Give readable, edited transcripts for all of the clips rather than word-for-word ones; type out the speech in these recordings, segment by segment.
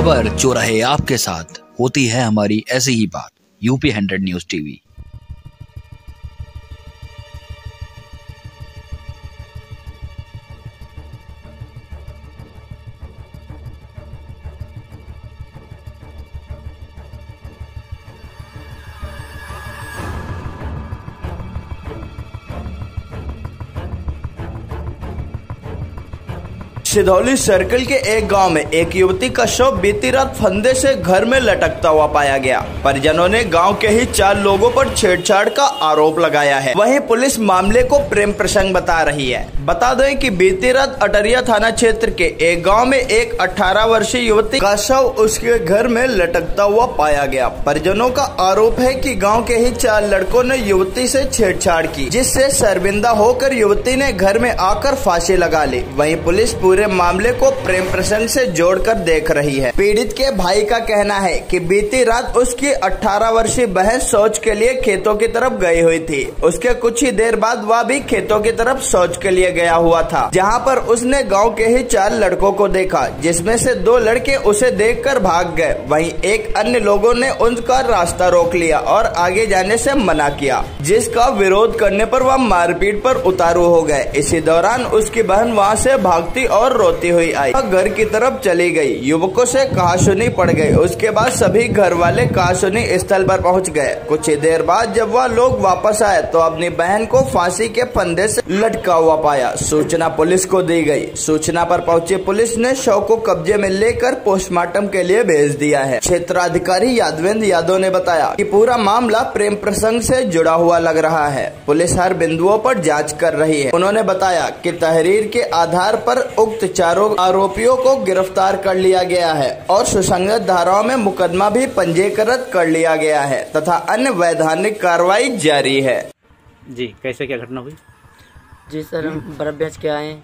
खबर जो रहे आपके साथ, होती है हमारी ऐसी ही बात। UP 100 news TV. Sidhauli circle के एक गांव में एक युवती का शव बीती रात फंदे से घर में लटकता हुआ पाया गया। परिजनों ने गांव के ही 4 लोगों पर छेड़छाड़ का आरोप लगाया है। वहीं पुलिस मामले को प्रेम प्रसंग बता रही है। बता दें कि बीती रात अटरिया थाना क्षेत्र के एक गांव में एक 18 वर्षीय युवती का शव उसके घर में लटकता हुआ पाया गया। परिजनों का आरोप है कि गाँव के ही 4 लड़कों ने युवती से छेड़छाड़ की, जिससे शर्मिंदा होकर युवती ने घर में आकर फांसी लगा ली। वहीं पुलिस पूरे मामले को प्रेम प्रसंग से जोड़कर देख रही है। पीड़ित के भाई का कहना है कि बीती रात उसकी 18 वर्षीय बहन शौच के लिए खेतों की तरफ गई हुई थी। उसके कुछ ही देर बाद वह भी खेतों की तरफ शौच के लिए गया हुआ था, जहां पर उसने गांव के ही 4 लड़कों को देखा, जिसमें से 2 लड़के उसे देखकर भाग गए। वहीं एक अन्य लोगों ने उनका रास्ता रोक लिया और आगे जाने से मना किया, जिसका विरोध करने पर वह मारपीट पर उतारू हो गए। इसी दौरान उसकी बहन वहां से भागती और रोती हुई आई, घर की तरफ चली गई। युवकों से कहासुनी पड़ गई। उसके बाद सभी घर वाले कहासुनी स्थल पर पहुंच गए। कुछ ही देर बाद जब वह लोग वापस आए तो अपनी बहन को फांसी के फंदे से लटका हुआ पाया। सूचना पुलिस को दी गई। सूचना पर पहुंची पुलिस ने शव को कब्जे में लेकर पोस्टमार्टम के लिए भेज दिया है। क्षेत्राधिकारी यादवेंद्र यादव ने बताया कि पूरा मामला प्रेम प्रसंग से जुड़ा हुआ लग रहा है। पुलिस हर बिंदुओं पर जाँच कर रही है। उन्होंने बताया कि तहरीर के आधार पर उक्त 4 आरोपियों को गिरफ्तार कर लिया गया है और सुसंगत धाराओं में मुकदमा भी पंजीकृत कर लिया गया है तथा अन्य वैधानिक कार्रवाई जारी है। जी, कैसे क्या घटना हुई? जी सर, हम बर्फ बेच के आए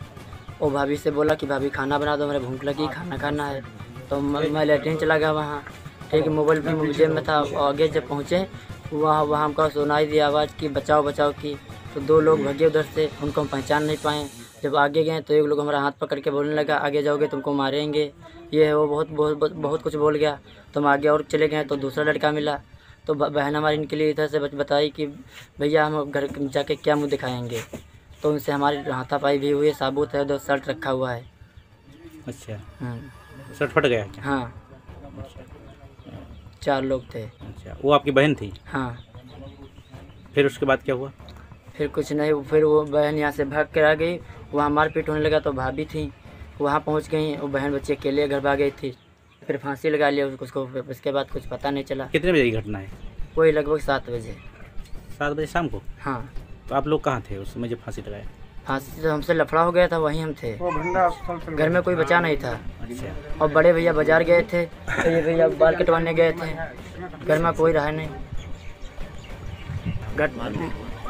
और भाभी से बोला कि भाभी खाना बना दो, मेरे भूख लगी, खाना खाना है। तो मैं लैट्रिन चला गया वहाँ। ठीक है, मोबाइल भी मुझे में था। आगे जब पहुँचे वहाँ हमको सुनाई दी आवाज़ की बचाओ बचाओ की। तो 2 लोग भागे उधर से, उनको हम पहचान नहीं पाए। जब आगे गए तो एक लोग हमारा हाथ पकड़ के बोलने लगा, आगे जाओगे तुमको मारेंगे, ये है वो, बहुत कुछ बोल गया। तो हम आगे और चले गए तो दूसरा लड़का मिला। तो बहन हमारी इनके लिए इधर से बताई कि भैया हम घर जाके क्या मुँह दिखाएंगे। तो उनसे हमारी हाथापाई भी हुई, साबुत है, 2 शर्ट रखा हुआ है। अच्छा, शर्ट फट गया? हाँ, 4 लोग थे। अच्छा, वो आपकी बहन थी? हाँ। फिर उसके बाद क्या हुआ? फिर कुछ नहीं, फिर वो बहन यहाँ से भाग कर आ गई। वहाँ मारपीट होने लगा तो भाभी थी वहाँ पहुँच गई। वो बहन बच्चे अकेले घर भाग गई थी। फिर फांसी लगा लिया उसको। उसके बाद कुछ पता नहीं चला। कितने बजे की घटना है? वही लगभग 7 बजे। 7 बजे शाम को? हाँ। तो आप लोग कहाँ थे उस समय जब फांसी लगाया? फांसी तो हमसे लफड़ा हो गया था, वहीं हम थे। घर में कोई बचा नहीं था। अच्छा। और बड़े भैया बाजार गए थे, तो ये भैया बाल कटवाने गए थे। घर में कोई रहा नहीं।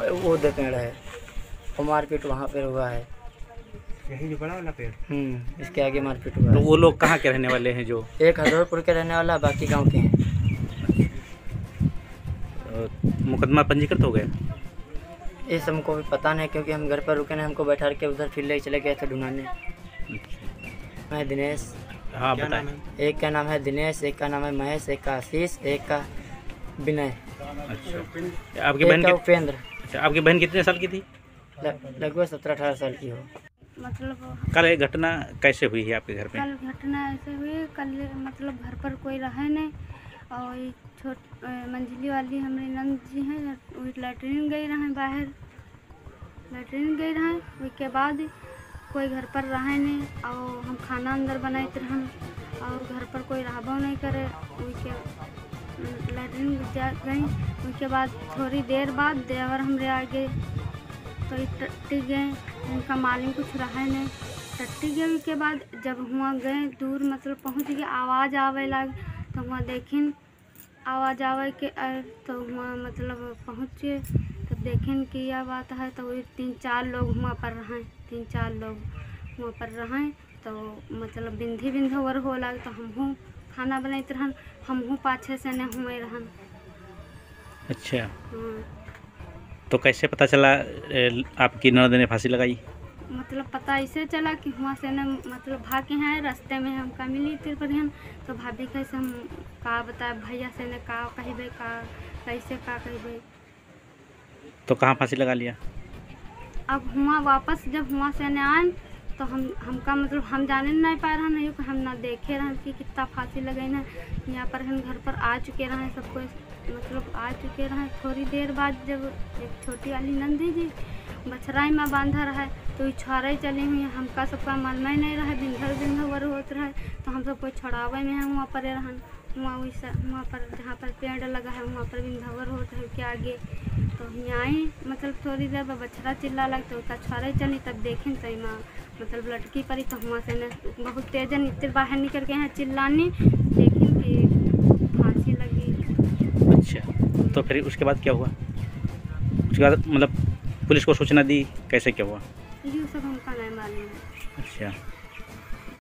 वो दे पेड़ है और मारपीट वहाँ पे हुआ है। यही जो बड़ा वाला पेड़? इसके आगे मारपीट हुआ। तो वो लोग कहाँ के रहने वाले हैं? जो एक हजरतपुर के रहने वाला, बाकी गांव के हैं। मुकदमा पंजीकृत हो गया? ये सब हमको भी पता नहीं, क्योंकि हम घर पर रुके नहीं। हमको बैठा के उधर फिर ले चले गए थे ढूंढाने। मैं दिनेश। हाँ, बताएं। एक का नाम है दिनेश, एक का नाम है महेश, एक का आशीष, एक का विनय। अच्छा, आपकी बहन उपेंद्र। अच्छा, आपकी बहन कितने साल की थी? लगभग 17-18 साल की हो। मतलब कल ये घटना कैसे हुई है आपके घर पे? कल घटना ऐसे हुई, कल मतलब घर पर कोई रहे नहीं और छोट मंजिली वाली हमारी नंद जी हैं, वो लैट्रिन गई रहे, बाहर लैट्रिन गई रहे। उसके बाद कोई घर पर रहे नहीं और हम खाना अंदर बनाए रहन और घर पर कोई रहबो नहीं करे। उसके लैट्रिन गई। उसके बाद थोड़ी देर बाद देवर हमरे आ गए तो टट्टी गए। उनका मालिक कुछ रहे नहीं, टट्टी गए। उसके बाद जब हुआ गए दूर, मतलब पहुंच गए, आवाज़ आवे लग तो हुआ देखें आवाज़ आवे के तो हुआ मतलब पहुँचे तो देखें कि यह बात है। तो वही 3-4 लोग हुआ पर रहें, 3-4 लोग हुआ पर रहें। तो मतलब बिंधी वर हो लग तो हमहूँ खाना बनाते रहन, हमहूँ पाछे से नहीं हुए रहन। अच्छा। तो कैसे पता चला आपकी ननद ने फांसी लगाई? मतलब पता ऐसे चला कि वहाँ से न मतलब भाग के हैं रास्ते में हमका मिली तिरपरियन। तो भाभी कैसे हम का बताए भैया से ने का कहबे का कैसे का कहबे। तो कहाँ फांसी लगा लिया? अब हुआ वापस जब हुआ से ने आए तो हमका मतलब हम जाने नहीं पा रहे नहीं कि हम ना देखे रहे कि कितना फांसी लगे ना। यहाँ पर हम घर पर आ चुके रहे सब कोई मतलब आ चुके रहे। थोड़ी देर बाद जब एक छोटी वाली नंदी जी बछराई में बांधा रहा तो छोड़े चली हुई हमका सबका मन में नहीं रहे बिंधर होते रहे। तो हम सब कोई छोड़ावे में है वहाँ पर रहन वहाँ पर जहाँ पर पेड़ लगा है वहाँ पर बिंधवर होता है के आगे। तो यहाँ आई मतलब थोड़ी देर पर बछड़ा चिल्ला लग तो उसका छोड़े चली तब देखें तो माँ मतलब लटकी पड़ी। तो वहाँ से न बहुत तेज निकल बाहर निकल के यहाँ चिल्लानी देखें कि फांसी लगी। अच्छा, तो फिर उसके बाद क्या हुआ? उसके बाद मतलब पुलिस को सूचना दी कैसे क्या हुआ? ये सब हमका नहीं मालूम है। अच्छा।